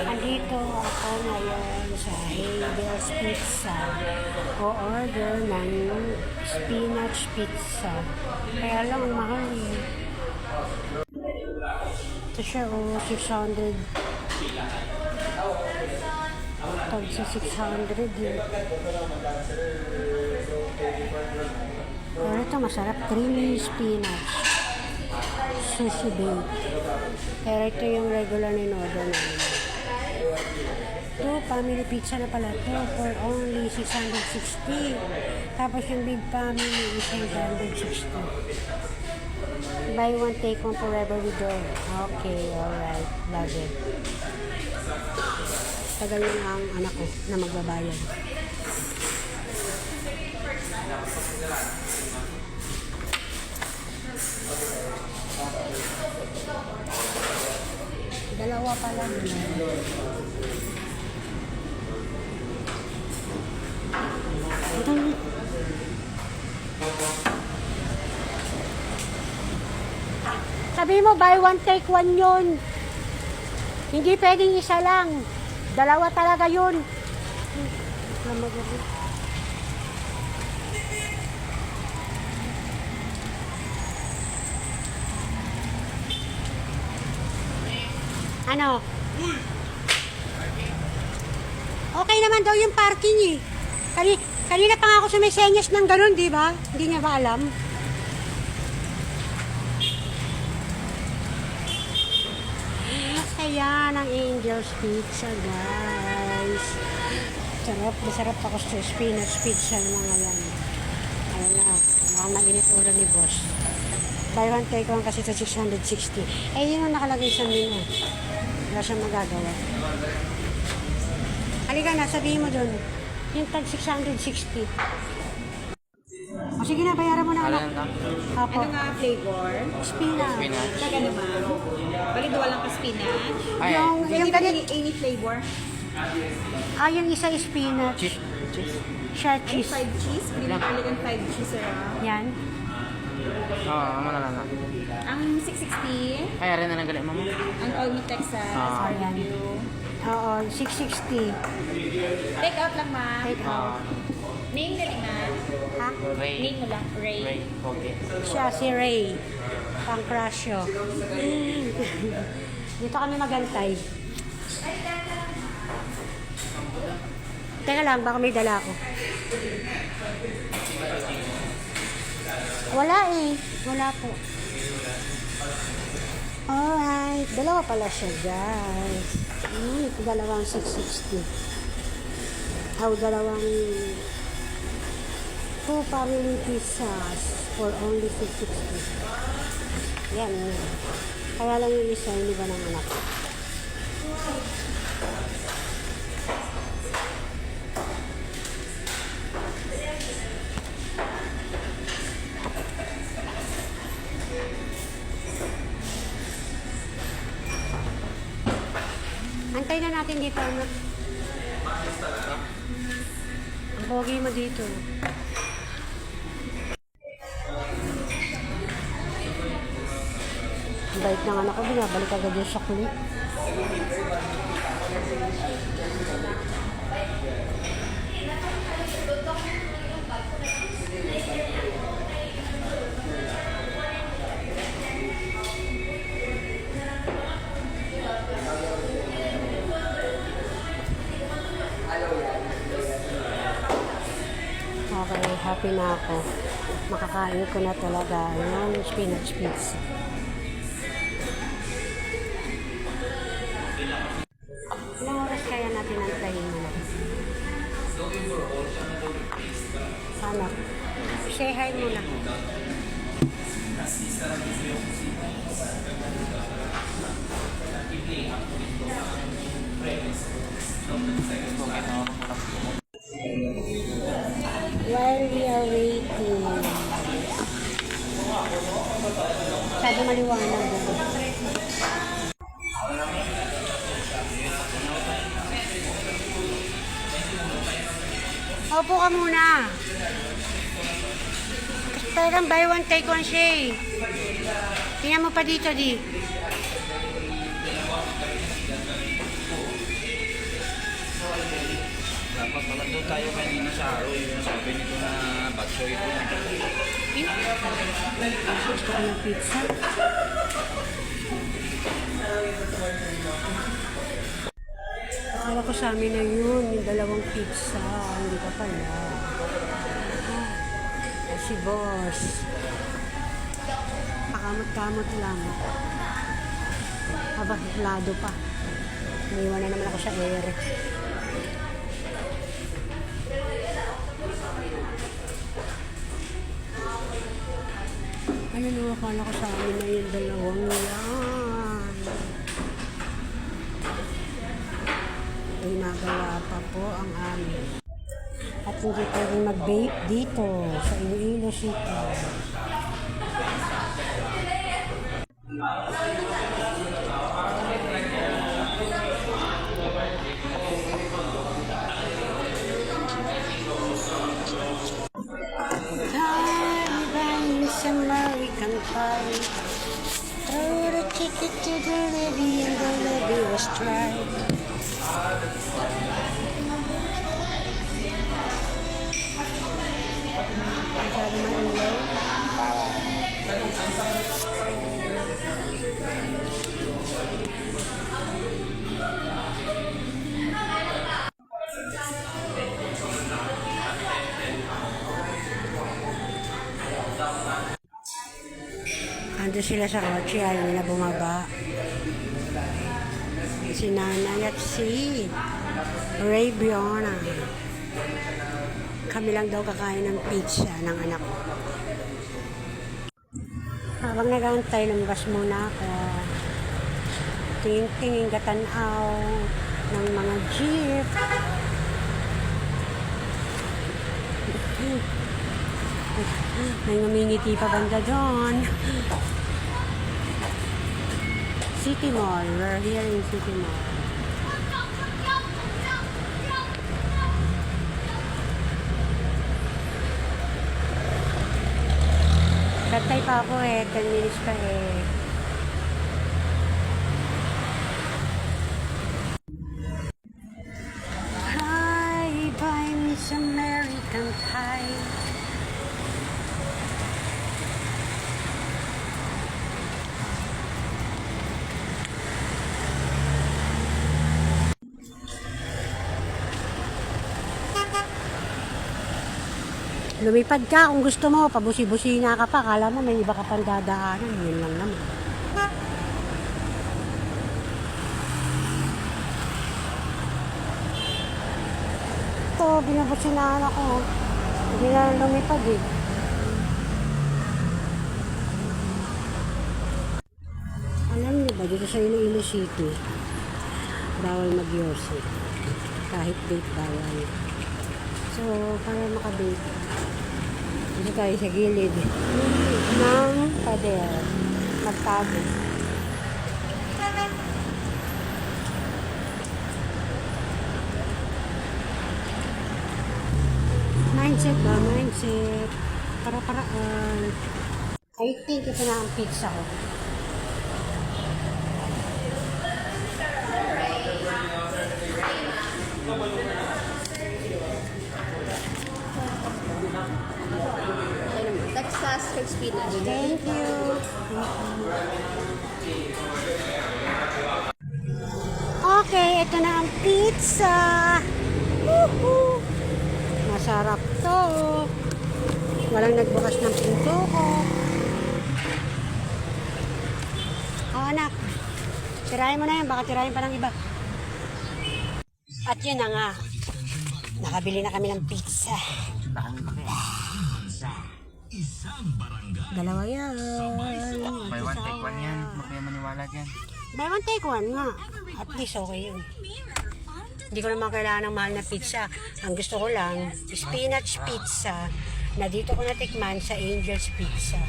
Andito ako ngayon sa Hadel's Pizza. O-order ng spinach pizza. Kaya lang ang mahal eh. Ito siya 600. Tag sa 600 eh. Pero ito masarap. Creamy spinach. Sushi bake. Pero ito yung regular in-order namin. Ito, family pizza na pala ito for only 660. Tapos yung big family is 860. Buy one, take one forever with joy. Okay, alright. Love it. Tagal na ang anak ko na magbabayad. Dalawa pa lang. Sabi mo, buy one, take one yun. Hindi pwedeng isa lang. Dalawa talaga yun. Ano? Okay naman daw yung parking eh. Kanina pa nga ako sumisenyas ng ganun, di ba? Hindi niya ba alam? Masaya ng Angel's Pizza, guys. Masarap ako sa spinach pizza ng mga yan. Ayun na, mukhang mainit ulo ni boss. Buy one, take one kasi ito 660. Eh, yun ang nakalagay sa menu. Wala siyang magagawa. Halika na, sabihin mo dun. Yung tag 660. O sige na, bayaran mo na anak. Ano nga flavor? Spinach. Taga naman. Balik walang ka spinach. Yung ganit. Any flavor? Yung isa is spinach. Siya Any cheese. fried cheese? Hindi lang palitan fried cheese. Yan. Ano na lang. Ang 660. Kaya rin na nagalit mo mo. Ang All Meat Texas. Yan. Oo, 660. Take out lang ma. Take out. Name dali ma. Ha? Ray. Name mo lang. Ray. Ray. Okay. Siya si Ray. Pancrasio. Dito kami magantay. Teka lang, baka may dala ako. Wala eh. Wala po. Alright. Dalawa pala siya, guys. Dalawang 660. Dalawang 2 family pizzas for only 660. Yan. Kaya lang yung isa, hindi ba ng anak? Antay na natin dito, anak. Ang pogi mo dito. Bait ng anak ko, binabalik agad yung sakli. Okay, happy na ako. Makakain ko na talaga yung spinach pizza. Ilang oras kaya natin antayin mo na? Sana. Say hi muna. While we are waiting. Sabi maliwanag doon. Opo ka muna. Talagang buy one, take one siya eh. Tingnan mo pa dito, di. Nagpapalando tayo kanina sa araw. Yung sabi nito na batsoy ito. Gusto ko ng pizza. Akala ko sa amin na yun, yung dalawang pizza. Hindi ka pala. Si boss. Pakamot-kamot lang. Aba, lado pa. Naiwan na naman ako sa air. Ayun, akala ko sa amin na yung dalawang yan. Ay, nagawa pa po ang amin. At hindi pwedeng mag-vape dito sa Iloilo City. American pie. Throw the ticket to the levee and the levee was dry. Masyado maulaw. Ando sila sa kotse, ayaw nila bumaba. Si Nanay at si Ray Biona. Kami lang daw kakain ng pizza ng anak ko. Habang nag-aantay, lumabas muna ako. Tingin-tingin katanaw ng mga jeep. May ngumingiti pa banda doon. City Mall. We're here in City Mall. Katay pa ako 10 minutes pa Hi, buy me some American pie. Lumipad ka kung gusto mo, pabusi-busina ka pa, kala mo may iba ka pang dadaanan, yun lang naman. Ito, binabusinahan ako. Hindi na lumipad eh. Alam niyo ba, dito sa Iloilo City, bawal mag-yosi. Kahit date bawal. So, para maka-date, dito tayo sa gilid ng pader. Magtago. Mindset ba? Mindset. Para-paraan. I think ito na ang pizza ko. Texas with spinach. Thank you. Okay, ito na ang pizza. Woohoo! Masarap to. Walang nagbukas ng pinto ko. Oh, anak. Tirahin mo na yan. Baka tirahin pa ng iba. At yun na nga. Nakabili na kami ng pizza. Dalawa yan. Buy one, take one yan. Huwag kayo maniwala dyan. Buy one, take one nga. At least okay yun. Hindi ko naman kailangan ng mahal na pizza. Ang gusto ko lang, spinach pizza na dito ko natikman sa Angel's Pizza.